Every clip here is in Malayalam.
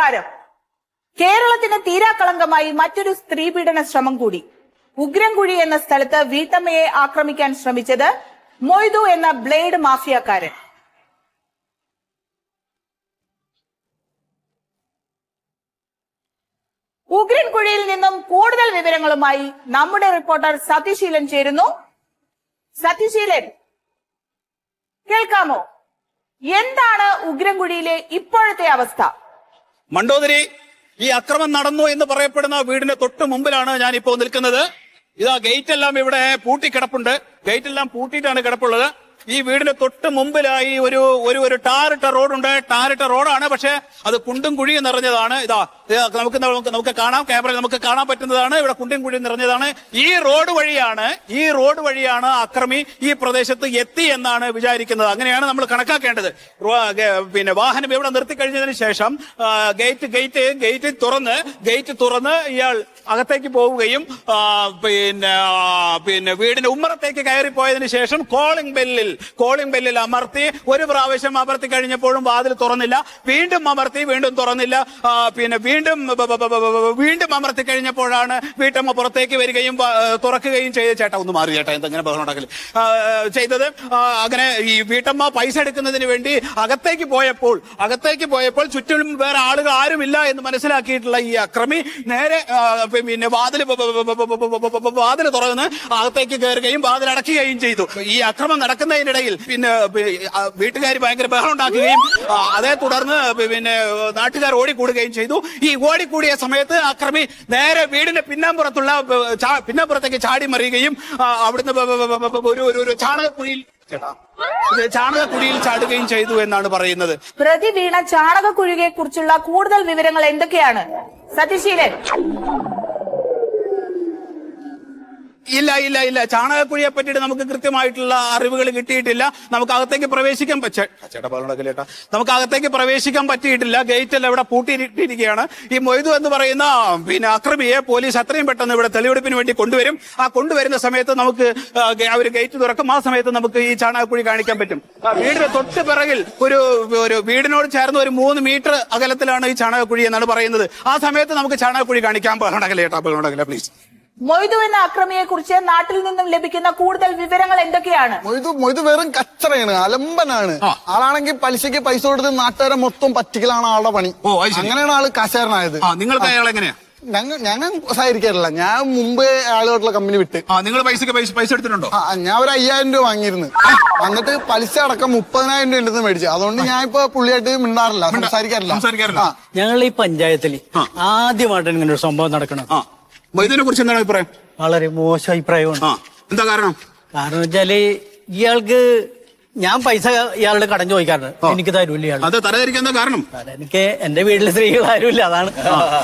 നമസ്കാരം. കേരളത്തിന് തീരാക്കളങ്കമായി മറ്റൊരു സ്ത്രീപീഡന ശ്രമം കൂടി. ഉഗ്രൻകുഴി എന്ന സ്ഥലത്ത് വീട്ടമ്മയെ ആക്രമിക്കാൻ ശ്രമിച്ചത് മൊയ്തു എന്ന ബ്ലേഡ് മാഫിയക്കാരൻ. ഉഗ്രൻകുഴിയിൽ നിന്നും കൂടുതൽ വിവരങ്ങളുമായി നമ്മുടെ റിപ്പോർട്ടർ സത്യശീലൻ ചേരുന്നു. സത്യശീലൻ, കേൾക്കാമോ? എന്താണ് ഉഗ്രൻകുഴിയിലെ ഇപ്പോഴത്തെ അവസ്ഥ? മണ്ടോദരി, ഈ അക്രമം നടന്നു എന്ന് പറയപ്പെടുന്ന വീടിന് തൊട്ട് മുമ്പിലാണ് ഞാനിപ്പോ നിൽക്കുന്നത്. ഇതാ ഗേറ്റ് എല്ലാം ഇവിടെ പൂട്ടിക്കിടപ്പുണ്ട്. ഗേറ്റ് എല്ലാം പൂട്ടിയിട്ടാണ് കിടപ്പുള്ളത്. ഈ വീടിന് തൊട്ട് മുമ്പിലായി ഒരു ടാറിട്ട റോഡുണ്ട്. ടാറിട്ട റോഡാണ്, പക്ഷെ അത് കുണ്ടും കുഴിയും നിറഞ്ഞതാണ്. ഇതാ നമുക്ക് കാണാം, ക്യാമറയിൽ നമുക്ക് കാണാൻ പറ്റുന്നതാണ്. ഇവിടെ കുണ്ടും കുഴിയും നിറഞ്ഞതാണ്. ഈ റോഡ് വഴിയാണ് അക്രമി ഈ പ്രദേശത്ത് എത്തി എന്നാണ് വിചാരിക്കുന്നത്. അങ്ങനെയാണ് നമ്മൾ കണക്കാക്കേണ്ടത്. പിന്നെ വാഹനം ഇവിടെ നിർത്തി കഴിഞ്ഞതിന് ശേഷം ഗേറ്റ് തുറന്ന് ഇയാൾ അകത്തേക്ക് പോവുകയും പിന്നെ വീടിന്റെ ഉമ്മറത്തേക്ക് കയറിപ്പോയതിനു ശേഷം കോളിംഗ് ബെല്ലിൽ അമർത്തി ഒരു പ്രാവശ്യം അമർത്തി കഴിഞ്ഞപ്പോഴും വാതിൽ തുറന്നില്ല. വീണ്ടും അമർത്തി, വീണ്ടും തുറന്നില്ല. പിന്നെ വീണ്ടും അമർത്തി കഴിഞ്ഞപ്പോഴാണ് വീട്ടമ്മ പുറത്തേക്ക് വരികയും തുറക്കുകയും ചെയ്ത് ചേട്ടാ ഒന്ന് മാറി ചേട്ടാ എന്തെങ്ങനെ ബഹളം ഉണ്ടാക്കല് ചെയ്തത്. അങ്ങനെ ഈ വീട്ടമ്മ പൈസ എടുക്കുന്നതിന് വേണ്ടി അകത്തേക്ക് പോയപ്പോൾ ചുറ്റും വേറെ ആളുകൾ ആരുമില്ല എന്ന് മനസ്സിലാക്കിയിട്ടുള്ള ഈ അക്രമി നേരെ പിന്നെ വാതിൽ തുറന്ന് അകത്തേക്ക് കയറുകയും വാതിൽ അടയ്ക്കുകയും ചെയ്തു. ഈ അക്രമം നടക്കുന്നതിനിടയിൽ പിന്നെ വീട്ടുകാർ ഭയങ്കര ബഹളം ഉണ്ടാക്കുകയും അതേ തുടർന്ന് പിന്നെ നാട്ടുകാർ ഓടിക്കൂടുകയും ചെയ്തു. ഈ ഓടിക്കൂടിയ സമയത്ത് അക്രമി നേരെ വീടിന്റെ പിന്നാമ്പുറത്തേക്ക് ചാടി മറിയുകയും അവിടുന്ന് ഒരു ചാണകക്കുഴിയിൽ ചാടുകയും ചെയ്തു എന്നാണ് പറയുന്നത്. പ്രതി വീണ ചാണകക്കുഴിയെ കുറിച്ചുള്ള കൂടുതൽ വിവരങ്ങൾ എന്തൊക്കെയാണ് സത്യശീലൻ? ഇല്ല ചാണകക്കുഴിയെ പറ്റിയിട്ട് നമുക്ക് കൃത്യമായിട്ടുള്ള അറിവുകൾ കിട്ടിയിട്ടില്ല. നമുക്ക് അകത്തേക്ക് പ്രവേശിക്കാൻ പറ്റിയിട്ടില്ല. ഗേറ്റ് എല്ലാം ഇവിടെ പൂട്ടിയിട്ടിരിക്കുകയാണ്. ഈ മൊയ്തു എന്ന് പറയുന്ന പിന്നെ അക്രമിയെ പോലീസ് എത്രയും പെട്ടെന്ന് ഇവിടെ തെളിവെടുപ്പിന് വേണ്ടി കൊണ്ടുവരും. ആ കൊണ്ടുവരുന്ന സമയത്ത് നമുക്ക് അവർ ഗേറ്റ് തുറക്കും. ആ സമയത്ത് നമുക്ക് ഈ ചാണകക്കുഴി കാണിക്കാൻ പറ്റും. വീടിന് തൊട്ട് പിറകിൽ ഒരു വീടിനോട് ചേർന്ന് ഒരു 3 മീറ്റർ അകലത്തിലാണ് ഈ ചാണകക്കുഴി എന്നാണ് പറയുന്നത്. ആ സമയത്ത് നമുക്ക് ചാണകക്കുഴി കാണിക്കാൻ ബഹളം പ്ലീസ്. മൊയ്തു എന്ന അക്രമിയെ കുറിച്ച് നാട്ടിൽ നിന്നും ലഭിക്കുന്ന കൂടുതൽ വിവരങ്ങൾ എന്തൊക്കെയാണ്? മൊയ്തു വെറും കച്ചറയാണ്, അലമ്പനാണ്. ആളാണെങ്കിൽ പലിശക്ക് പൈസ കൊടുത്ത് നാട്ടുകാരെ മൊത്തം പറ്റിക്കലാണ് ആളുടെ പണി. അങ്ങനെയാണ് ആള് കശേരനായത്. നിങ്ങൾക്ക് അയാൾ എങ്ങനെയാ? ഞങ്ങൾ സഹകരിക്കാറില്ല. ഞാൻ മുമ്പ് ആളുമായിട്ടുള്ള കമ്പനി വിട്ട്. നിങ്ങൾ പൈസ എടുത്തിട്ടുണ്ടോ? ഞാൻ ഒരു 5000 രൂപ വാങ്ങിയിരുന്നു. എന്നിട്ട് പലിശ അടക്കം 30,000 രൂപ ഉണ്ടെന്ന് മേടിച്ചു. അതുകൊണ്ട് ഞാൻ ഇപ്പൊ പുള്ളിയായിട്ട് മിണ്ടാറില്ല, സംസാരിക്കാറില്ല. ഞങ്ങൾ ഈ പഞ്ചായത്തിൽ ആദ്യമായിട്ടാണ് ഇങ്ങനെ ഒരു സംഭവം നടക്കണം. മൊയ്തുവിനെ കുറിച്ച് എന്താണ് അഭിപ്രായം? വളരെ മോശം അഭിപ്രായമാണ്. എന്താ കാരണം വെച്ചാല് ഇയാൾക്ക് ഞാൻ പൈസ ഇയാളുടെ കടം ചോദിക്കാറുണ്ട്, എനിക്ക് തരൂല്ല ഇയാൾ. അത് തരാതിരിക്കാൻ എന്താ കാരണം? എനിക്ക് എന്റെ വീട്ടില് സ്ത്രീകൾ ആരുമില്ല, അതാണ്.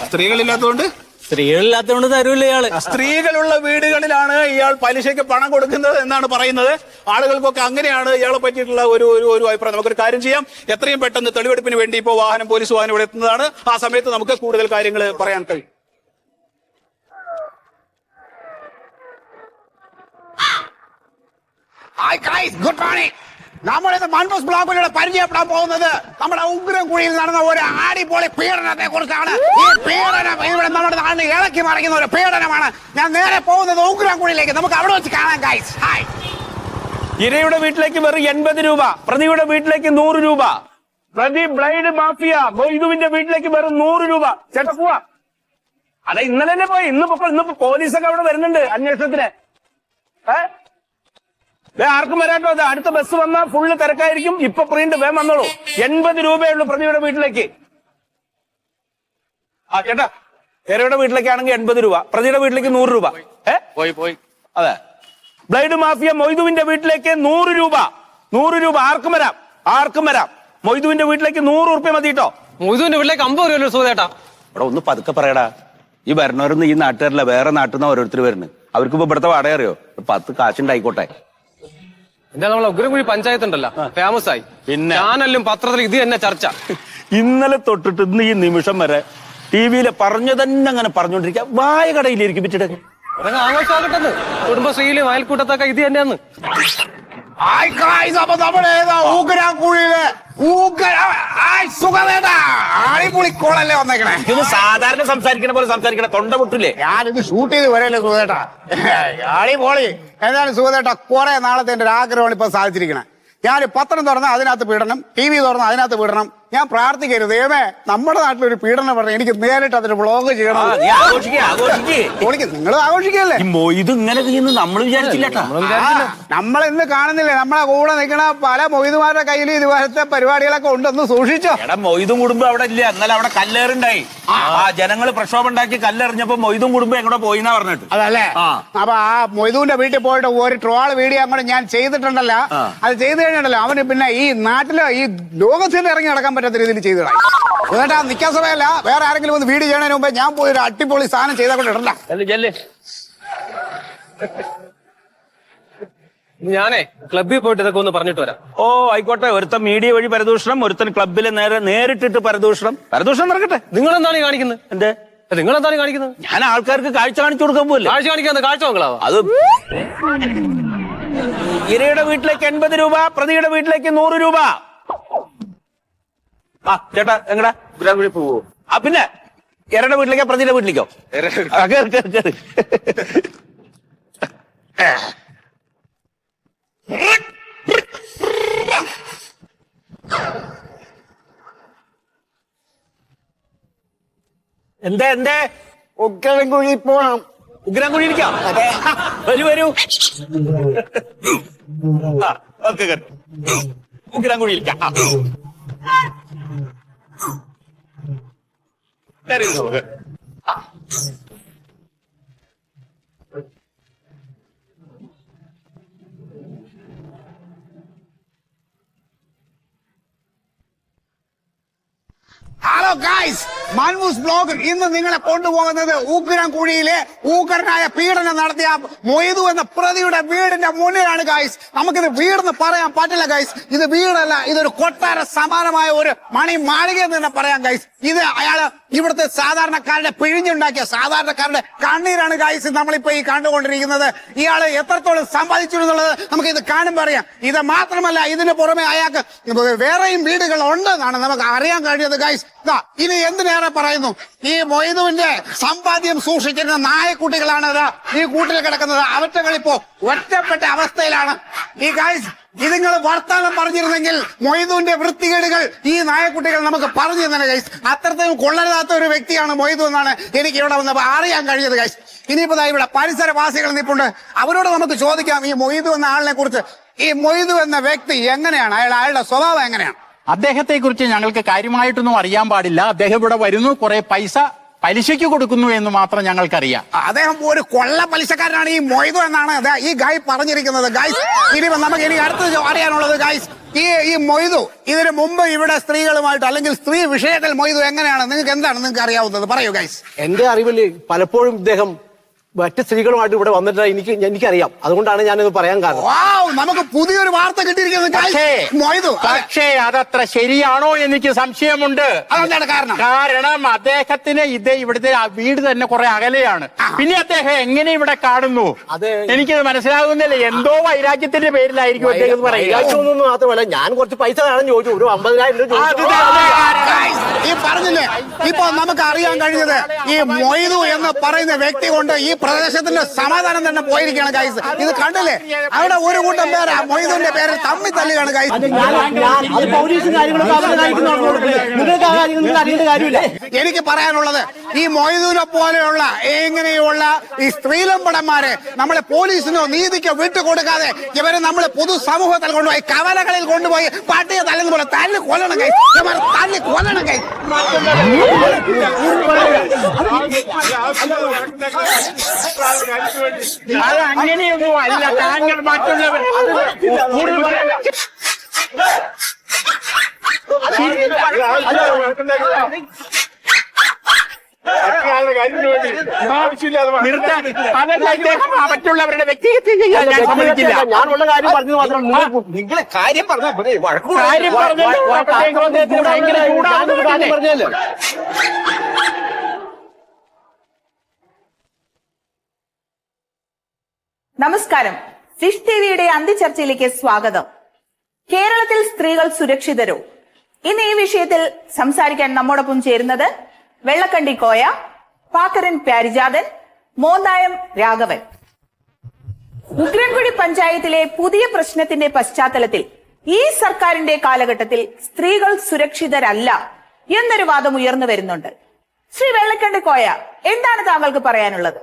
സ്ത്രീകളില്ലാത്തതുകൊണ്ട് തരൂല്ല ഇയാള്. സ്ത്രീകളുള്ള വീടുകളിലാണ് ഇയാൾ പലിശയ്ക്ക് പണം കൊടുക്കുന്നത് എന്നാണ് പറയുന്നത്. ആളുകൾക്കൊക്കെ അങ്ങനെയാണ് ഇയാളെ പറ്റിയിട്ടുള്ള ഒരു അഭിപ്രായം. നമുക്കൊരു കാര്യം ചെയ്യാം, എത്രയും പെട്ടെന്ന് തെളിവെടുപ്പിന് വേണ്ടി ഇപ്പോൾ പോലീസ് വാഹനം ഇവിടെ എത്തുന്നതാണ്. ആ സമയത്ത് നമുക്ക് കൂടുതൽ കാര്യങ്ങൾ പറയാൻ കഴിയും. Good morning. നമ്മളിത് മൺബസ് ബ്ലോക്കിലൂടെ പരിചയപ്പെടാൻ പോകുന്നത് നമ്മുടെ ഉഗ്രൻകുഴിയിൽ നടന്ന ഒരു അടിപൊളി പീഡനത്തെ കുറിച്ചാണ്. ഈ പീഡനം ഇവിടെ നമ്മുടെ നാടിനെ ഇളക്കി മറിക്കുന്ന ഒരു പീഡനമാണ്. ഞാൻ നേരെ പോകുന്നത് ഉഗ്രൻകുഴിയിലേക്ക്. നമുക്ക് അവിടെ വെച്ച് കാണാം ഗൈസ്. ഹായ്. ഇരയുടെ വീട്ടിലേക്ക് വെറും 80 രൂപ, പ്രതിയുടെ വീട്ടിലേക്ക് 100 രൂപ. പ്രതി ബ്ലൈഡ് മാഫിയ മൊയ്തുവിന്റെ വീട്ടിലേക്ക് വെറും 100 രൂപ. ചേട്ടാ പോവാ. അതെ, ഇന്നലെ തന്നെ പോയി. ഇന്നിപ്പോ പോലീസൊക്കെ അവിടെ വരുന്നുണ്ട് അന്വേഷണത്തിന്. ആർക്കും വരാട്ടോ. അത് അടുത്ത ബസ് വന്നാൽ ഫുള്ള് തിരക്കായിരിക്കും. ഇപ്പൊ പ്രിന്റ് വേഗം വന്നോളൂ. 80 രൂപയുള്ളൂ പ്രതിയുടെ വീട്ടിലേക്ക്. ചേട്ടാ, ഇരയുടെ വീട്ടിലേക്കാണെങ്കിൽ 80 രൂപ, പ്രതിയുടെ വീട്ടിലേക്ക് 100 രൂപ. പോയി അതെ. ബ്ലൈഡ് മാഫിയ മൊയ്തുവിന്റെ വീട്ടിലേക്ക് 100 രൂപ. 100 രൂപ ആർക്കും വരാം. മൊയ്തുവിന്റെ വീട്ടിലേക്ക് 100 ഉറുപ്പ്യ മതി കേട്ടോ. മൊയ്തുവിന്റെ വീട്ടിലേക്ക് 50 രൂപ സുഖേട്ടാ. ഇവിടെ ഒന്ന് പതുക്കെ പറയടാ. ഈ വരണവരൊന്നും ഈ നാട്ടുകാരില്ല, വേറെ നാട്ടിൽ നിന്ന് ഓരോരുത്തർ വരുന്നത്. അവർക്ക് ഇപ്പൊ ഇവിടുത്തെ വാടക അറിയോ? 10 കാശുണ്ടായിക്കോട്ടെ. എന്താ നമ്മളെ ഉഗ്രൻകുഴി പഞ്ചായത്ത് ഉണ്ടല്ലോ, ഫേമസ് ആയി. പിന്നെ ചാനലിലും പത്രത്തിലും ഇത് തന്നെ ചർച്ച. ഇന്നലെ തൊട്ടിട്ട് ഇന്ന് ഈ നിമിഷം വരെ ടിവിയിലെ പറഞ്ഞു തന്നെ അങ്ങനെ പറഞ്ഞോണ്ടിരിക്കുക. വായ കടയിലിരിക്കും പിറ്റിടക്ക്. ആഘോഷമാകട്ടെന്ന്. കുടുംബശ്രീയിലും അയൽക്കൂട്ടത്തൊക്കെ ഇത് തന്നെയാന്ന്. അപ്പൊ നമ്മുടെ ഊക്കരാക്കുഴിയില് അടിപൊളിക്കോളല്ലേ വന്നേക്കണേ. ഇത് സാധാരണ സംസാരിക്കണ പോലെ സംസാരിക്കണ തൊണ്ട പൊട്ടില്ലേ? ഞാനിത് ഷൂട്ട് ചെയ്ത് വരല്ലേ സുഖേട്ടാ. അടിപൊളി. എന്താണ് സുഖേട്ടാ, കുറെ നാളത്തെ എന്റെ ഒരു ആഗ്രഹമാണ് ഇപ്പൊ സാധിച്ചിരിക്കണേ. ഞാൻ പത്രം തുറന്ന അതിനകത്ത് പീഡനം, TV തുറന്ന അതിനകത്ത് പീഡനം. ഞാൻ പ്രാർത്ഥിക്കരുത്, ദൈവമേ നമ്മുടെ നാട്ടിലൊരു പീഡനം പറഞ്ഞ എനിക്ക് നേരിട്ട് അതിന് വ്ളോഗ് ചെയ്യണം. നിങ്ങൾ ആഘോഷിക്കല്ലേ? ഇത് ഇങ്ങനെ ചെയ്യുന്നു നമ്മൾ വിചാരിച്ചില്ല. നമ്മൾ ഇന്ന് കാണുന്നില്ലേ നമ്മളെ കൂടെ നിൽക്കണ പല മൊയ്തുമാരുടെ കയ്യിൽ ഇതുപോലത്തെ പരിപാടികളൊക്കെ ഉണ്ടെന്ന് സൂക്ഷിച്ചോ. മൊയ്തും കുടുംബം അവിടെ ഇല്ല, എന്നാലും അവിടെ കല്ലേറുണ്ടായി. ജനങ്ങൾ പ്രക്ഷോഭം ഉണ്ടാക്കി കല്ലെറിഞ്ഞപ്പോ മൊയ്തും കുടുംബം എങ്ങോട്ട് പോയിന്നാ പറഞ്ഞിട്ട്. അതല്ലേ? അപ്പൊ ആ മൊയ്തുവിന്റെ വീട്ടിൽ പോയിട്ട് ഒരു ട്രോൾ വീഡിയോ അങ്ങോട്ട് ഞാൻ ചെയ്തിട്ടുണ്ടല്ലോ. അത് ചെയ്ത് കഴിഞ്ഞിട്ടല്ലോ അവന് പിന്നെ ഈ നാട്ടില് ഈ ലോകത്തിന് ഇറങ്ങി നടക്കാൻ പറ്റാത്ത രീതിയിൽ ചെയ്തതാണ്. എന്നിട്ട് ആ നിൽക്കാൻ സമയമല്ല, വേറെ ആരെങ്കിലും ഒന്ന് വീഡിയോ ചെയ്യണതിന് മുമ്പേ ഞാൻ പോയി ഒരു അടിപൊളി സാധനം ചെയ്താൽ കൊണ്ട് ഇടണ്ട. ഞാനേ ക്ലബ്ബിൽ പോയിട്ട് ഇതൊക്കെ ഒന്ന് പറഞ്ഞിട്ട് വരാം. ഓ ആയിക്കോട്ടെ. ഒരുത്തൻ മീഡിയ വഴി പരദൂഷണം, ഒരുത്തൻ ക്ലബിൽ നേരിട്ടിട്ട് പരദൂഷണം നടക്കട്ടെ. നിങ്ങളെന്താണ് കാണിക്കുന്നത്? എന്തേ നിങ്ങളെന്താണ് കാണിക്കുന്നത്? ഞാൻ ആൾക്കാർക്ക് കാഴ്ച കാണിച്ചു കൊടുക്കാൻ പോലെ. കാഴ്ച കാണിക്കാന്ന് കാഴ്ച നോക്കളാവോ? അത് ഇരയുടെ വീട്ടിലേക്ക് 80 രൂപ, പ്രതിയുടെ വീട്ടിലേക്ക് 100 രൂപ. ആ ചേട്ടാ എങ്ങടാ പോവോ? ആ പിന്നെ ഇരയുടെ വീട്ടിലേക്കോ പ്രതിയുടെ വീട്ടിലേക്കോ? എന്തേ ഉഗ്രൻകുഴി പോണം. ഉഗ്രാൻകുഴി ഇരിക്കാം. വരൂ ഉഗ്രാൻകുഴി ഇരിക്കാം. ഹലോ ഗൈസ്, മാൻമൂസ് ബ്ലോഗ് ഇന്ന് നിങ്ങളെ കൊണ്ടുപോകുന്നത് ഊക്കരാൻകുഴിയിലെ ഊക്കരനായ പീഡനം നടത്തിയ മൊയ്തു എന്ന പ്രതിയുടെ വീടിന്റെ മുന്നിലാണ് ഗൈസ്. നമുക്കിത് വീടെന്ന് പറയാൻ പറ്റില്ല ഗൈസ്. ഇത് വീടല്ല, ഇതൊരു കൊട്ടാര സമാനമായ ഒരു മണി മാളിക എന്ന് തന്നെ പറയാം ഗൈസ്. ഇത് അയാള് ഇവിടുത്തെ സാധാരണക്കാരുടെ പിഴിഞ്ഞുണ്ടാക്കിയ സാധാരണക്കാരുടെ കണ്ണീരാണ് ഗൈസ് നമ്മളിപ്പോ ഈ കണ്ടുകൊണ്ടിരിക്കുന്നത്. ഇയാള് എത്രത്തോളം സമ്പാദിച്ചു എന്നുള്ളത് നമുക്ക് ഇത് കാണുമ്പോൾ അറിയാം. ഇത് മാത്രമല്ല, ഇതിന് പുറമെ അയാൾക്ക് വേറെയും വീടുകൾ ഉണ്ടെന്നാണ് നമുക്ക് അറിയാൻ കഴിഞ്ഞത് ഗൈസ്. ഇനി എന്തിനേറെ പറയുന്നു, ഈ മൊയ്തുവിന്റെ സമ്പാദ്യം സൂക്ഷിച്ചിരുന്ന നായക്കുട്ടികളാണ് ഈ കൂട്ടിൽ കിടക്കുന്നത്. അവറ്റകളിപ്പോ ഒറ്റപ്പെട്ട അവസ്ഥയിലാണ്. ഈ ഗൈസ് നിങ്ങൾ വർത്താനം പറഞ്ഞിരുന്നെങ്കിൽ മൊയ്തുവിന്റെ വൃത്തികേടുകൾ ഈ നായക്കുട്ടികൾ നമുക്ക് പറഞ്ഞു തന്നെ ഗൈസ്. അത്രയും കൊള്ളരുതാത്ത ഒരു വ്യക്തിയാണ് മൊയ്തു എന്നാണ് എനിക്ക് ഇവിടെ വന്നപ്പോ അറിയാൻ കഴിഞ്ഞത് ഗൈസ്. ഇനിയിപ്പോ ഇവിടെ പരിസരവാസികൾ നിൽപ്പുണ്ട്, അവരോട് നമുക്ക് ചോദിക്കാം ഈ മൊയ്തു എന്ന ആളിനെ കുറിച്ച്. ഈ മൊയ്തു എന്ന വ്യക്തി എങ്ങനെയാണ്, അയാളുടെ സ്വഭാവം എങ്ങനെയാണ്? അദ്ദേഹത്തെ കുറിച്ച് ഞങ്ങൾക്ക് കാര്യമായിട്ടൊന്നും അറിയാൻ പാടില്ല. അദ്ദേഹം ഇവിടെ വരുന്നു, കുറെ പൈസ പലിശയ്ക്ക് കൊടുക്കുന്നു എന്ന് മാത്രം ഞങ്ങൾക്കറിയാം. അദ്ദേഹം ഒരു കൊള്ള പലിശക്കാരനാണ് ഈ മൊയ്തു എന്നാണ് ഈ ഗായ് പറഞ്ഞിരിക്കുന്നത് ഗൈസ്. ഇനി നമുക്ക് ഇനി അടുത്ത് അറിയാനുള്ളത് ഗൈസ്, ഈ മൊയ്തു ഇതിനു മുമ്പ് ഇവിടെ സ്ത്രീകളുമായിട്ട് അല്ലെങ്കിൽ സ്ത്രീ വിഷയത്തിൽ മൊയ്തു എങ്ങനെയാണ്, നിങ്ങൾക്ക് എന്താണ് നിങ്ങൾക്ക് അറിയാവുന്നത് പറയൂ ഗൈസ്. എന്റെ അറിവിൽ പലപ്പോഴും ഇദ്ദേഹം മറ്റ് സ്ത്രീകളുമായിട്ട് ഇവിടെ വന്നിട്ട് എനിക്കറിയാം. അതുകൊണ്ടാണ് ഞാനിത് പറയാൻ കാരണം. നമുക്ക് പുതിയൊരു വാർത്ത കിട്ടിയിരിക്കുന്നത്. പക്ഷേ അതത്ര ശരിയാണോ എനിക്ക് സംശയമുണ്ട്. അതെന്താണ് കാരണം? കാരണം അദ്ദേഹത്തിന് ഇവിടുത്തെ വീട് തന്നെ കുറെ അകലെയാണ്. പിന്നെ അദ്ദേഹം എങ്ങനെ ഇവിടെ കാണുന്നു എനിക്കത് മനസ്സിലാകുന്നില്ല. എന്തോ വൈരാഗ്യത്തിന്റെ പേരിലായിരിക്കും അദ്ദേഹം പറയുന്നത്. മാത്രമല്ല, ഞാൻ കുറച്ച് പൈസ വേണം ചോദിച്ചു, ഒരു 50,000 രൂപ. ഈ പറഞ്ഞില്ലേ, ഇപ്പൊ നമുക്ക് അറിയാൻ കഴിഞ്ഞത് ഈ മൊയ്തു എന്ന് പറയുന്ന വ്യക്തി കൊണ്ട് ഈ പ്രദേശത്തിന്റെ സമാധാനം തന്നെ പോയിരിക്കുകയാണ് ഗൈസ്. ഇത് കണ്ടില്ലേ, അവിടെ ഒരു കൂട്ടം പേര് മൊയ്തുവിന്റെ പേര് തമ്മി തല്ലുകയാണ് ഗൈസ്. എനിക്ക് പറയാനുള്ളത്, ഈ മൊയ്തുവിനെ പോലെയുള്ള ഇങ്ങനെയുള്ള ഈ സ്ത്രീലമ്പടന്മാരെ നമ്മളെ പോലീസിനോ നീതിക്കോ വിട്ടുകൊടുക്കാതെ ഇവരെ നമ്മളെ പൊതുസമൂഹത്തിൽ കൊണ്ടുപോയി കവലകളിൽ കൊണ്ടുപോയി പട്ടിയെ തല്ലുന്ന പോലെ തല്ലി കൊല്ലണം ഗൈസ്. തല്ലി കൊല്ലണം ഗൈസ്. അത് അങ്ങനെയൊന്നും അല്ല. താങ്കൾ മറ്റുള്ളവർ മറ്റുള്ളവരുടെ വ്യക്തിഗത ചെയ്യാൻ ഞാൻ സമ്മതിക്കില്ല. ഞാനുള്ള കാര്യം പറഞ്ഞു മാത്രം നിങ്ങളെ കാര്യം പറഞ്ഞല്ലേ. നമസ്കാരം. ഫിഷ് ടിവിയുടെ അന്തിച്ചർച്ചയിലേക്ക് സ്വാഗതം. കേരളത്തിൽ സ്ത്രീകൾ സുരക്ഷിതരോ? ഇന്ന് ഈ വിഷയത്തിൽ സംസാരിക്കാൻ നമ്മോടൊപ്പം ചേരുന്നത് വെള്ളക്കണ്ടി കോയ, പാക്കരൻ പ്യാരിജാതൻ, മോന്തായം രാഘവൻ. ഉഗ്രൻകുടി പഞ്ചായത്തിലെ പുതിയ പ്രശ്നത്തിന്റെ പശ്ചാത്തലത്തിൽ ഈ സർക്കാരിന്റെ കാലഘട്ടത്തിൽ സ്ത്രീകൾ സുരക്ഷിതരല്ല എന്നൊരു വാദം ഉയർന്നു വരുന്നുണ്ട്. ശ്രീ വെള്ളക്കണ്ടി കോയ, എന്താണ് താങ്കൾക്ക് പറയാനുള്ളത്?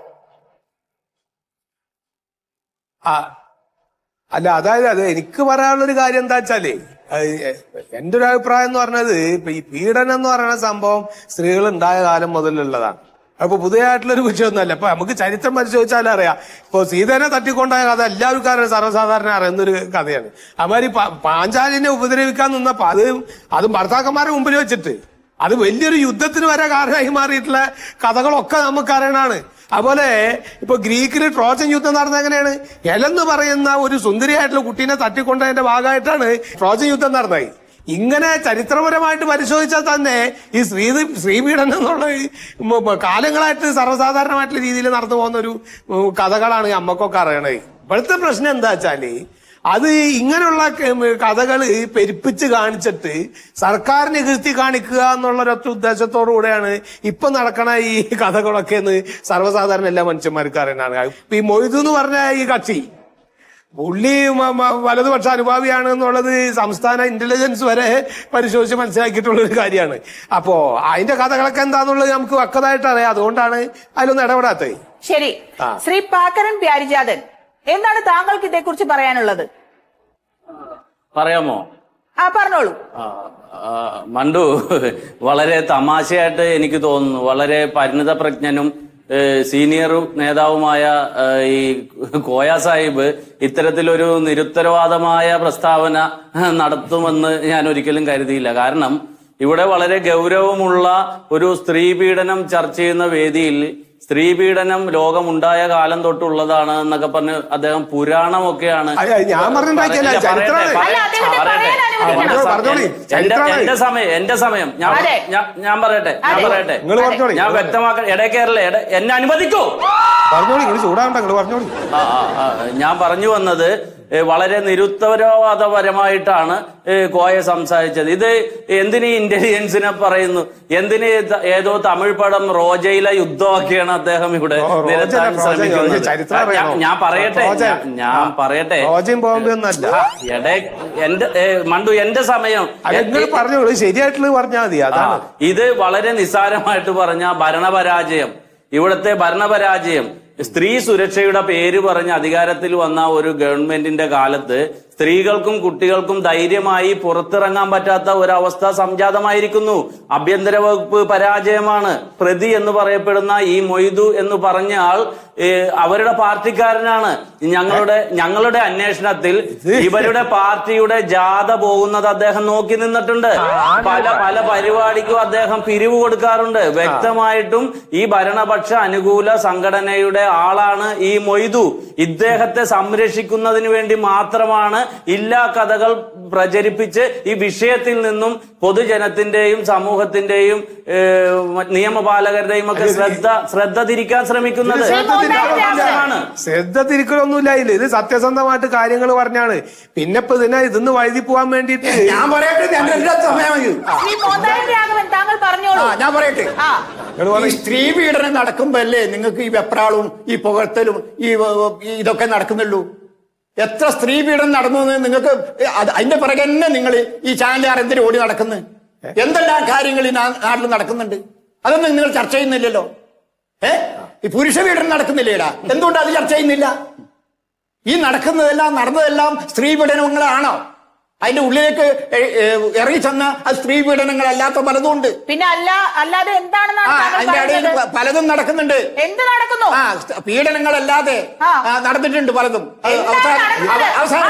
അല്ല, അതായത് എനിക്ക് പറയാനുള്ളൊരു കാര്യം എന്താ വെച്ചാല്, എന്റെ ഒരു അഭിപ്രായം എന്ന് പറഞ്ഞത്, ഇപ്പൊ ഈ പീഡനം എന്ന് പറയുന്ന സംഭവം സ്ത്രീകൾ ഉണ്ടായ കാലം മുതലുള്ളതാണ്. അപ്പൊ പുതിയതായിട്ടുള്ളൊരു വിഷയമൊന്നുമല്ല. ഇപ്പൊ നമുക്ക് ചരിത്രം പരിശോധിച്ചാലും അറിയാം. ഇപ്പൊ സീതേനെ തട്ടിക്കൊണ്ടായ കഥ എല്ലാവർക്കും അറിയാം, സർവ്വസാധാരണ അറിയുന്നൊരു കഥയാണ്. അതുമാതിരി പാഞ്ചാലിനെ ഉപദ്രവിക്കാൻ നിന്നപ്പോ അതും ഭർത്താക്കന്മാരെ മുമ്പിൽ വെച്ചിട്ട് അത് വലിയൊരു യുദ്ധത്തിന് വരെ കാരണമായി മാറിയിട്ടുള്ള കഥകളൊക്കെ നമുക്കറിയണാണ്. അതുപോലെ ഇപ്പൊ ഗ്രീക്കില് ട്രോജൻ യുദ്ധം നടന്നത് എങ്ങനെയാണ്? എലെന്ന് പറയുന്ന ഒരു സുന്ദരിയായിട്ടുള്ള കുട്ടീനെ തട്ടിക്കൊണ്ടതിന്റെ ഭാഗമായിട്ടാണ് ട്രോജൻ യുദ്ധം നടന്നത്. ഇങ്ങനെ ചരിത്രപരമായിട്ട് പരിശോധിച്ചാൽ തന്നെ ഈ സ്ത്രീപീഡനം എന്നുള്ള കാലങ്ങളായിട്ട് സർവ്വസാധാരണമായിട്ടുള്ള രീതിയിൽ നടന്നു പോകുന്ന ഒരു കഥകളാണ് അമ്മക്കൊക്കെ അറിയണത്. ഇപ്പോഴത്തെ പ്രശ്നം എന്താ വെച്ചാല്, അത് ഇങ്ങനെയുള്ള കഥകള് പെരുപ്പിച്ച് കാണിച്ചിട്ട് സർക്കാരിന് കീർത്തി കാണിക്കുക എന്നുള്ള ഒരൊറ്റ ഉദ്ദേശത്തോടു കൂടെയാണ് ഇപ്പൊ നടക്കണ ഈ കഥകളൊക്കെ എന്ന് സർവ്വസാധാരണ എല്ലാ മനുഷ്യന്മാർക്ക് അറിയണാണ്. ഇപ്പൊ ഈ മൊയ്തു എന്ന് പറഞ്ഞ ഈ കക്ഷി പുള്ളി വലതുപക്ഷ അനുഭാവിയാണ് എന്നുള്ളത് സംസ്ഥാന ഇന്റലിജൻസ് വരെ പരിശോധിച്ച് മനസ്സിലാക്കിയിട്ടുള്ള ഒരു കാര്യമാണ്. അപ്പോ അതിന്റെ കഥകളൊക്കെ എന്താന്നുള്ളത് നമുക്ക് വക്കതായിട്ട് അറിയാം. അതുകൊണ്ടാണ് അതിലൊന്നും ഇടപെടാത്തത്. ശരി, ശ്രീ പാക്കരൻ പ്യാരിജാതൻ, എന്താണ് താങ്കൾക്ക് ഇതേക്കുറിച്ച് പറയാനുള്ളത്? പറയാമോ? പറഞ്ഞോളൂ. മണ്ടു, വളരെ തമാശയായിട്ട് എനിക്ക് തോന്നുന്നു. വളരെ പരിണിത പ്രജ്ഞനും സീനിയർ നേതാവുമായ ഈ കോയ സാഹിബ് ഇത്തരത്തിലൊരു നിരുത്തരവാദമായ പ്രസ്താവന നടത്തുമെന്ന് ഞാൻ ഒരിക്കലും കരുതിയില്ല. കാരണം ഇവിടെ വളരെ ഗൗരവമുള്ള ഒരു സ്ത്രീ പീഡനം ചർച്ച ചെയ്യുന്ന വേദിയിൽ സ്ത്രീപീഡനം ലോകമുണ്ടായ കാലം തൊട്ടുള്ളതാണ് എന്നൊക്കെ പറഞ്ഞ് അദ്ദേഹം പുരാണമൊക്കെയാണ്. എന്റെ സമയം ഞാൻ പറയട്ടെ ഞാൻ വ്യക്തമാക്കാൻ ഇടേ കേരള എന്നെ അനുവദിക്കൂ. ഞാൻ പറഞ്ഞു വന്നത് വളരെ നിരുത്തരവാദപരമായിട്ടാണ് കോയ സംസാരിച്ചത്. ഇത് എന്തിന് ഇന്റലിജൻസിനെ പറയുന്നു? എന്തിന് ഏതോ തമിഴ് പടം റോജയിലെ യുദ്ധമൊക്കെയാണ് അദ്ദേഹം ഇവിടെ നിരത്താൻ ശ്രമിക്കുന്നത്? ഞാൻ പറയട്ടെ മണ്ടു, എന്റെ സമയം ശരിയായിട്ടുള്ള പറഞ്ഞാൽ മതി. ഇത് വളരെ നിസ്സാരമായിട്ട് പറഞ്ഞ ഭരണപരാജയം, ഇവിടുത്തെ ഭരണപരാജയം, സ്ത്രീ സുരക്ഷയുടെ പേര് പറഞ്ഞ് അധികാരത്തിൽ വന്ന ഒരു ഗവൺമെന്റിന്റെ കാലത്ത് സ്ത്രീകൾക്കും കുട്ടികൾക്കും ധൈര്യമായി പുറത്തിറങ്ങാൻ പറ്റാത്ത ഒരവസ്ഥ സംജാതമായിരിക്കുന്നു. ആഭ്യന്തര വകുപ്പ് പരാജയമാണ്. പ്രതി എന്ന് പറയപ്പെടുന്ന ഈ മൊയ്തു എന്ന് പറഞ്ഞ ആൾ അവരുടെ പാർട്ടിക്കാരനാണ്. ഞങ്ങളുടെ അന്വേഷണത്തിൽ ഇവരുടെ പാർട്ടിയുടെ ജാഥ പോകുന്നത് അദ്ദേഹം നോക്കി നിന്നിട്ടുണ്ട്. പല പരിപാടിക്കും അദ്ദേഹം പിരിവ് കൊടുക്കാറുണ്ട്. വ്യക്തമായിട്ടും ഈ ഭരണപക്ഷ അനുകൂല സംഘടനയുടെ ആളാണ് ഈ മൊയ്തു. ഇദ്ദേഹത്തെ സംരക്ഷിക്കുന്നതിന് വേണ്ടി മാത്രമാണ് ഇല്ലാ കഥകൾ പ്രചരിപ്പിച്ച് ഈ വിഷയത്തിൽ നിന്നും പൊതുജനത്തിന്റെയും സമൂഹത്തിന്റെയും നിയമപാലകരുടെയും ഒക്കെ ശ്രദ്ധ തിരിക്കാൻ ശ്രമിക്കുന്നത്. ശ്രദ്ധ തിരിക്കലൊന്നുമില്ല. ഇത് സത്യസന്ധമായിട്ട് കാര്യങ്ങൾ പറഞ്ഞാണ്. പിന്നെ ഇപ്പൊ ഇതിന്ന് വഴുതി പോവാൻ വേണ്ടിട്ട് ഞാൻ പറയട്ടെ. ഞാൻ പറയട്ടെ, ഈ സ്ത്രീ പീഡനം നടക്കുമ്പോ അല്ലേ നിങ്ങൾക്ക് ഈ വെപ്രാളും ഈ പുകഴ്ത്തലും ഇതൊക്കെ നടക്കുന്നുള്ളൂ? എത്ര സ്ത്രീ പീഡനം നടന്നു എന്ന് നിങ്ങൾക്ക് അതിന്റെ പിറകെ തന്നെ നിങ്ങൾ ഈ ചാനലുകാർ എന്തിനു ഓടി നടക്കുന്നു? എന്തെല്ലാം കാര്യങ്ങൾ ഈ നാട്ടിൽ നടക്കുന്നുണ്ട്, അതൊന്നും നിങ്ങൾ ചർച്ച ചെയ്യുന്നില്ലല്ലോ. ഈ പുരുഷ പീഡനം നടക്കുന്നില്ലേടാ, എന്തുകൊണ്ട് അത് ചർച്ച ചെയ്യുന്നില്ല? ഈ നടന്നതെല്ലാം സ്ത്രീ പീഡനങ്ങളാണോ? അതിന്റെ ഉള്ളിലേക്ക് ഇറങ്ങി ചെന്ന സ്ത്രീ പീഡനങ്ങളല്ലാത്ത പലതും. പിന്നെ അല്ലാതെ അതിന്റെ ഇടയിൽ പലതും നടക്കുന്നുണ്ട്. എന്ത് നടക്കുന്നു? പീഡനങ്ങളല്ലാതെ നടന്നിട്ടുണ്ട് പലതും. അവസാനം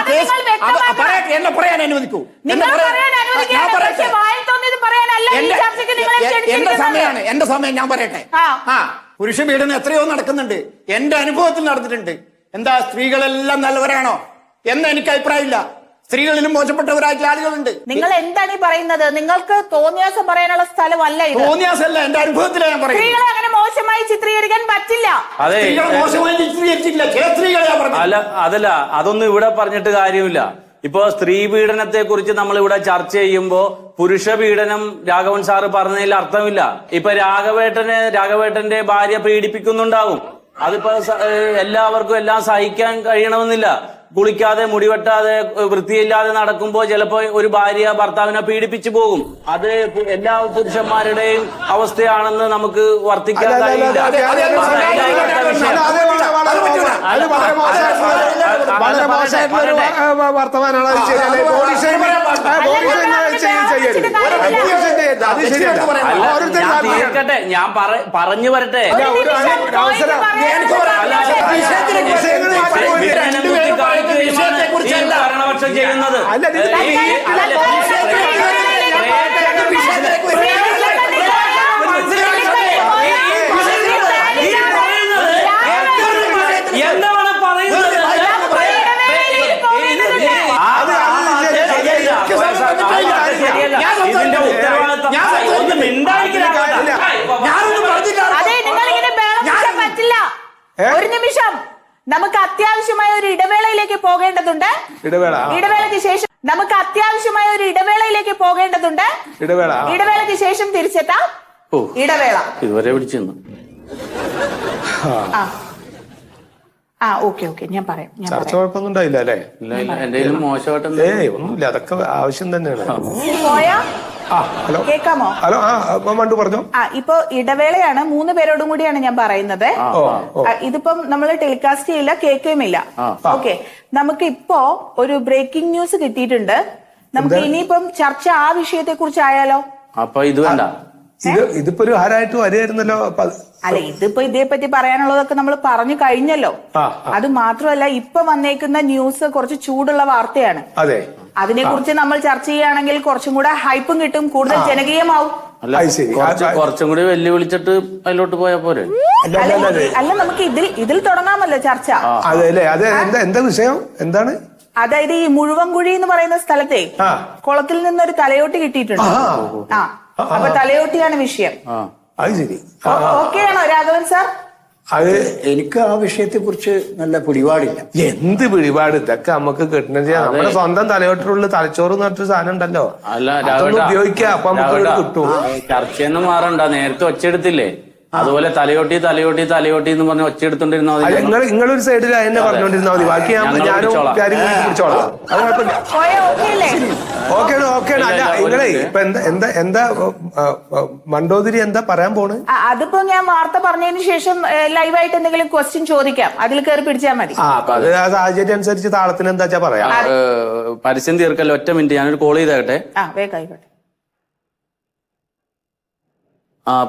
എന്നെ പറയാൻ അനുവദിക്കൂ. എന്റെ സമയം ഞാൻ പറയട്ടെ. പുരുഷ പീഡനം എത്രയോ നടക്കുന്നുണ്ട്. എന്റെ അനുഭവത്തിൽ നടന്നിട്ടുണ്ട്. എന്താ സ്ത്രീകളെല്ലാം നല്ലവരാണോ എന്ന് എനിക്ക് അഭിപ്രായമില്ല. സ്ത്രീകളിലും മോശപ്പെട്ടവരായിട്ടുള്ള ആളുകളുണ്ട്. നിങ്ങൾ എന്താണ് ഈ പറയുന്നത്? നിങ്ങൾക്ക് തോന്നിയാസം പറയാനുള്ള സ്ഥലമല്ല ഇത്. തോന്നിയാസല്ല, എന്റെ അനുഭവത്തിലാണ് ഞാൻ പറയുന്നത്. സ്ത്രീകളെ അങ്ങനെ മോശമായി ചിത്രീകരിക്കാൻ പറ്റില്ല. അതെ, മോശമായി ചിത്രീകരിച്ചില്ല, ചില സ്ത്രീകളെ അല്ല, അതല്ല, അതൊന്നും ഇവിടെ പറഞ്ഞിട്ട് കാര്യമില്ല. ഇപ്പൊ സ്ത്രീ പീഡനത്തെ കുറിച്ച് നമ്മൾ ഇവിടെ ചർച്ച ചെയ്യുമ്പോ പുരുഷ പീഡനം രാഘവൻ സാറ് പറഞ്ഞതിൽ അർത്ഥമില്ല. ഇപ്പൊ രാഘവേട്ടന്റെ ഭാര്യ പീഡിപ്പിക്കുന്നുണ്ടാവും. അതിപ്പോ എല്ലാവർക്കും എല്ലാം സഹിക്കാൻ കഴിയണമെന്നില്ല. കുളിക്കാതെ, മുടിവെട്ടാതെ, വൃത്തിയില്ലാതെ നടക്കുമ്പോ ചിലപ്പോ ഒരു ഭാര്യ ഭർത്താവിനെ പീഡിപ്പിച്ചു പോകും. അത് എല്ലാ പുരുഷന്മാരുടെയും അവസ്ഥയാണെന്ന് നമുക്ക് വർത്തിക്കാൻ കഴിയില്ല. വർത്തമാനാണ്. തീർക്കട്ടെ, ഞാൻ പറഞ്ഞു വരട്ടെ. ഭരണപക്ഷം ചെയ്യുന്നത് എന്താണ് പറയുന്നത്? ഇതിന്റെ ഉത്തരവാദിത്തം ഒന്ന് പറ്റില്ല. ഒരു നിമിഷം, നമുക്ക് അത്യാവശ്യമായ ഒരു ഇടവേളയിലേക്ക് പോകേണ്ടതുണ്ട്. ഇടവേളയ്ക്ക് ശേഷം ഇടവേളയ്ക്ക് ശേഷം തിരിച്ചെത്താം. ഇടവേള ഇതുവരെ പിടിച്ചു. ഓക്കെ, ഞാൻ പറയാം. ചർച്ച കുഴപ്പമൊന്നും ഉണ്ടായില്ല അല്ലേ? എന്തെങ്കിലും മോശമായിട്ട് ഒന്നുമില്ല, അതൊക്കെ ആവശ്യം തന്നെയാണ്. ഹലോ കേക്കാമോ? ഹലോ, മണ്ടു പറഞ്ഞോ. ഇപ്പൊ ഇടവേളയാണ്. 3 പേരോടും കൂടിയാണ് ഞാൻ പറയുന്നത്. ഇതിപ്പം നമ്മൾ ടെലികാസ്റ്റ് ചെയ്യില്ല, കേൾക്കുകയുമില്ല. ഓക്കെ, നമുക്ക് ഇപ്പോ ഒരു ബ്രേക്കിംഗ് ന്യൂസ് കിട്ടിയിട്ടുണ്ട്. നമുക്ക് ഇനിയിപ്പം ചർച്ച ആ വിഷയത്തെ കുറിച്ച് ആയാലോ? അപ്പൊ ഇത് വേണ്ട. ഇതിപ്പോ ഒരു ആരായിട്ട് വരികയായിരുന്നല്ലോ. അല്ല, ഇതിപ്പോ ഇതേപ്പറ്റി പറയാനുള്ളതൊക്കെ നമ്മൾ പറഞ്ഞു കഴിഞ്ഞല്ലോ. അത് മാത്രമല്ല, ഇപ്പൊ വന്നേക്കുന്ന ന്യൂസ് കുറച്ച് ചൂടുള്ള വാർത്തയാണ്. അതെ, അതിനെ കുറിച്ച് നമ്മൾ ചർച്ച ചെയ്യുകയാണെങ്കിൽ കുറച്ചും കൂടെ ഹൈപ്പും കിട്ടും, കൂടുതൽ ജനകീയമാവും. കുറച്ചും കൂടി വെല്ലുവിളിച്ചിട്ട് അതിലോട്ട് പോയാ പോരെ? അല്ല, നമുക്ക് ഇതിൽ തുടങ്ങാമല്ലോ ചർച്ച. അതെ, എന്താ വിഷയം? എന്താണ്? അതായത് ഈ മുഴുവൻകുഴി എന്ന് പറയുന്ന സ്ഥലത്തെ കുളത്തിൽ നിന്നൊരു തലയോട്ടി കിട്ടിയിട്ടുണ്ട്. അപ്പൊ തലയോട്ടിയാണ് വിഷയം. അത് ശരി. ഓക്കെ ആണോ രാഘവൻ സാർ? അത് എനിക്ക് ആ വിഷയത്തെ കുറിച്ച് നല്ല പിടിപാടില്ല. എന്ത് പിടിപാട്? ഇതൊക്കെ നമുക്ക് കിട്ടുന്നത് നമ്മുടെ സ്വന്തം തലയോട്ടിലുള്ള തലച്ചോറ് എന്ന് പറഞ്ഞൊരു സാധനം ഉണ്ടല്ലോ, അതൊന്ന് ഉപയോഗിക്കാം. അപ്പൊ നമുക്ക് കിട്ടും. ചർച്ചയെന്ന് മാറണ്ട. നേരത്തെ ഒച്ചെടുത്തില്ലേ? അതുപോലെ തലയോട്ടി എന്ന് പറഞ്ഞ് ഒച്ചെടുത്തോണ്ടിരുന്നാൽ മതി. നിങ്ങളൊരു സൈഡിൽ എന്നെ പറഞ്ഞോണ്ടിരുന്നാ മതി. ബാക്കി ഞാനും പിടിച്ചോളാം. അത് കുഴപ്പമില്ല. ഓക്കെയാണ്. അല്ല, നിങ്ങളെ ഇപ്പൊ എന്താ മണ്ടോതിരി എന്താ പറയാൻ പോണ്? അതിപ്പോ ഞാൻ വാർത്ത പറഞ്ഞതിന് ശേഷം ലൈവായിട്ട് എന്തെങ്കിലും ക്വസ്റ്റ്യൻ ചോദിക്കാം, അതിൽ കയറി പിടിച്ചാൽ മതി. അത് ആ സാഹചര്യം അനുസരിച്ച് താളത്തിന് എന്താ വെച്ചാ പറയാം. പരസ്യം തീർക്കല്ലോ. ഒറ്റ മിനിറ്റ്, ഞാനൊരു കോൾ ചെയ്തേട്ടെ. വേഗം ആയിക്കോട്ടെ.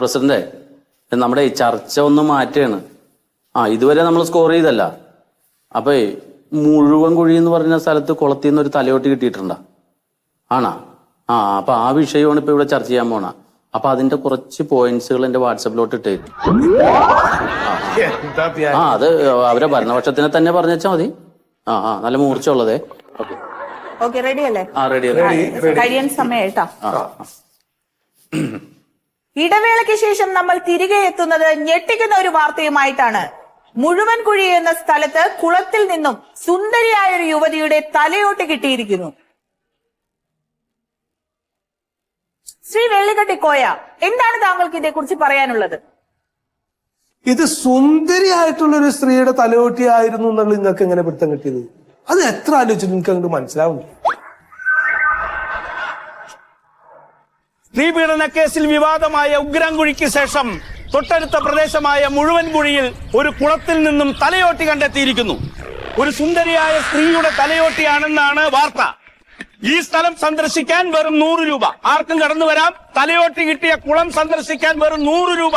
പ്രസിഡന്റ്, നമ്മുടെ ഈ ചർച്ച ഒന്ന് മാറ്റുകയാണ്. ഇതുവരെ നമ്മൾ സ്കോർ ചെയ്തല്ല. അപ്പൊ മുഴുവൻ കുഴി എന്ന് പറഞ്ഞ സ്ഥലത്ത് കുളത്തിൽ നിന്ന് ഒരു തലയോട്ടി കിട്ടിയിട്ടുണ്ടോ? ആണോ? അപ്പൊ ആ വിഷയമാണ് ഇപ്പൊ ഇവിടെ ചർച്ച ചെയ്യാൻ പോണ. അപ്പൊ അതിന്റെ കുറച്ച് പോയിന്റ്സുകൾ എന്റെ വാട്സാപ്പിലോട്ട് ഇട്ടേ. അത് അവരെ ഭരണപക്ഷത്തിനെ തന്നെ പറഞ്ഞാ മതി. നല്ല മൂർച്ച ഉള്ളതേ. ഓക്കെ, റെഡി അല്ലേ? റെഡി. കഴിയാൻ സമയം കേട്ടോ. ഇടവേളയ്ക്ക് ശേഷം നമ്മൾ തിരികെ എത്തുന്നത് ഞെട്ടിക്കുന്ന ഒരു വാർത്തയുമായിട്ടാണ്. മുഴുവൻ കുഴി എന്ന സ്ഥലത്ത് കുളത്തിൽ നിന്നും സുന്ദരിയായ ഒരു യുവതിയുടെ തലയോട്ടി കിട്ടിയിരിക്കുന്നു. ശ്രീ വെള്ളിക്കട്ടിക്കോയ, എന്താണ് താങ്കൾക്ക് ഇതേക്കുറിച്ച് പറയാനുള്ളത്? ഇത് സുന്ദരിയായിട്ടുള്ള ഒരു സ്ത്രീയുടെ തലയോട്ടി ആയിരുന്നു എന്നുള്ളത് നിങ്ങൾക്ക് എങ്ങനെ പിടുത്തം കിട്ടിയത്? അത് എത്ര ആലോചിച്ചു നിങ്ങൾക്ക് അങ്ങോട്ട് മനസ്സിലാവുന്നു? സ്ത്രീ പീഡന കേസിൽ വിവാദമായ ഉഗ്രൻകുഴിക്ക് ശേഷം തൊട്ടടുത്ത പ്രദേശമായ മുഴുവൻ കുഴിയിൽ ഒരു കുളത്തിൽ നിന്നും തലയോട്ടി കണ്ടെത്തിയിരിക്കുന്നു. ഒരു സുന്ദരിയായ സ്ത്രീയുടെ തലയോട്ടിയാണെന്നാണ് വാർത്ത. ഈ സ്ഥലം സന്ദർശിക്കാൻ വെറും 100 രൂപ. ആർക്കും കടന്നു വരാം. തലയോട്ടി കിട്ടിയ കുളം സന്ദർശിക്കാൻ വെറും 100 രൂപ.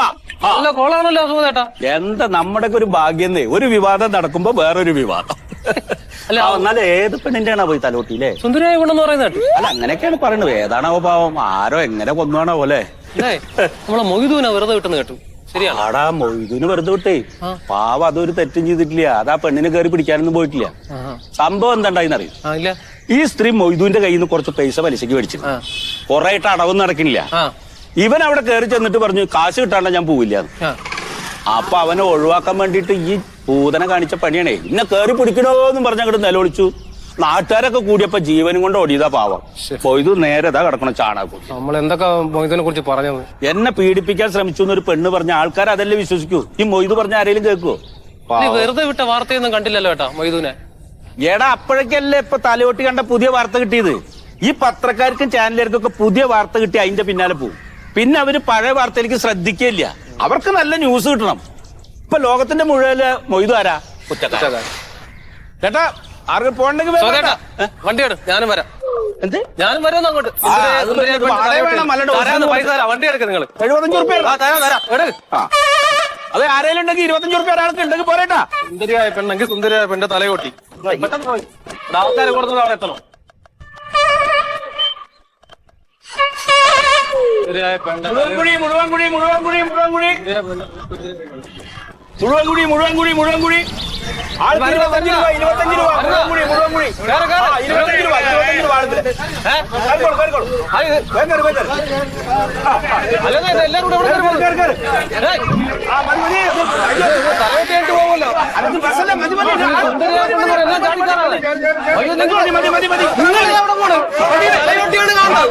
കോളാണല്ലോ സുഖേട്ടാ. എന്താ നമ്മുടെ ഒരു ഭാഗ്യം, ഒരു വിവാദം നടക്കുമ്പോ വേറൊരു വിവാദം. എന്നാലും ഏത് പെണ്ണിന്റെയാണോ പോയി തലോട്ടിയില്ലേ? സുന്ദരിയായ പെണ്ണെന്ന് പറയുന്നത്. അല്ല, അങ്ങനെയൊക്കെയാണ് പറയുന്നത്. ഏതാണോ പാവം, ആരോ എങ്ങനെ കൊന്നാണോ പോലെ. നമ്മളെ മൊയ്തൂന വെറുതെ വിട്ടെന്ന് കേട്ടു. ശരിയാണ്. ആടാ, മൊയ്തൂന് വെറുതെ വിട്ടേ. പാവം അതൊരു തെറ്റും ചെയ്തിട്ടില്ല. അതാ പെണ്ണിനെ കയറി പിടിക്കാനൊന്നും പോയിട്ടില്ല. സംഭവം എന്താണ്ടായിന്നറിയും. ഈ സ്ത്രീ മൊയ്തുവിന്റെ കയ്യിൽ നിന്ന് കുറച്ച് പൈസ പലിശക്ക് മേടിച്ചു. കുറെ ആയിട്ട് അടവൊന്നും നടക്കണില്ല. ഇവൻ അവിടെ കയറി ചെന്നിട്ട് പറഞ്ഞു കാശ് കിട്ടാണ്ട ഞാൻ പോവില്ല. അപ്പൊ അവനെ ഒഴിവാക്കാൻ വേണ്ടിയിട്ട് ഈ പൂതന കാണിച്ച പണിയാണേ. ഇന്നെ കയറി പിടിക്കണോന്നും പറഞ്ഞ അങ്ങോട്ട് നിലവിളിച്ചു. നാട്ടുകാരൊക്കെ കൂടിയപ്പോ ജീവനും കൊണ്ട് ഓടിയതാ പാവം. മൊയ്തു നേരെ കിടക്കണം ചാണകം. നമ്മൾ എന്തൊക്കെ മൊയ്തുവിനെ കുറിച്ച് പറഞ്ഞത്? എന്നെ പീഡിപ്പിക്കാൻ ശ്രമിച്ചു എന്നൊരു പെണ്ണ് പറഞ്ഞ ആൾക്കാർ അതല്ലേ വിശ്വസിക്കൂ? ഈ മൊയ്തു പറഞ്ഞ ആരെങ്കിലും കേൾക്കുവോ? വെറുതെ വിട്ട വാർത്തയൊന്നും കണ്ടില്ലല്ലോ ഏട്ടാ മൊയ്തുവിനെ. എടാ അപ്പോഴേക്കല്ലേ ഇപ്പൊ തലയോട്ടി കണ്ട പുതിയ വാർത്ത കിട്ടിയത്. ഈ പത്രക്കാർക്കും ചാനലുകാർക്കൊക്കെ പുതിയ വാർത്ത കിട്ടി അതിന്റെ പിന്നാലെ പോകും. പിന്നെ അവര് പഴയ വാർത്തയിലേക്ക് ശ്രദ്ധിക്കില്ല. അവർക്ക് നല്ല ന്യൂസ് കിട്ടണം. ഇപ്പൊ ലോകത്തിന്റെ മുഴുവൻ മൊയ്തു ആരാ? കുറ്റക്കാരൻ. ചേട്ടാ ആർക്ക് പോണ്ടെങ്കിൽ വണ്ടി എടു, ഞാനും വരാം. എന്ത്? ഞാനും വരാം അങ്ങോട്ട്. പൈസ തരാം, വണ്ടി എടുക്ക നിങ്ങൾ. 75 റുപ്യ തരാം. അത് ആരെങ്കിലും ഉണ്ടെങ്കിൽ 25 റുപ്യ ഒരാൾക്ക് ഉണ്ടെങ്കിൽ പോരേട്ടാ. സുന്ദരിയായ പെണ്ണെങ്കിൽ സുന്ദരിയായ പെണ്ണിന്റെ തലയോട്ടി ആൾക്കാരെ കൊടുത്തത് അവിടെ എത്തണം. മുഴുവൻകുഴി ആൾക്ക് 25 രൂപ 25 രൂപ മുഴുവൻകുഴി തലയോട്ടിയായിട്ട് പോകുമല്ലോ. നിങ്ങൾ എവിടെ പോണ്? തലയോട്ടിയാണ് കാണുന്നത്.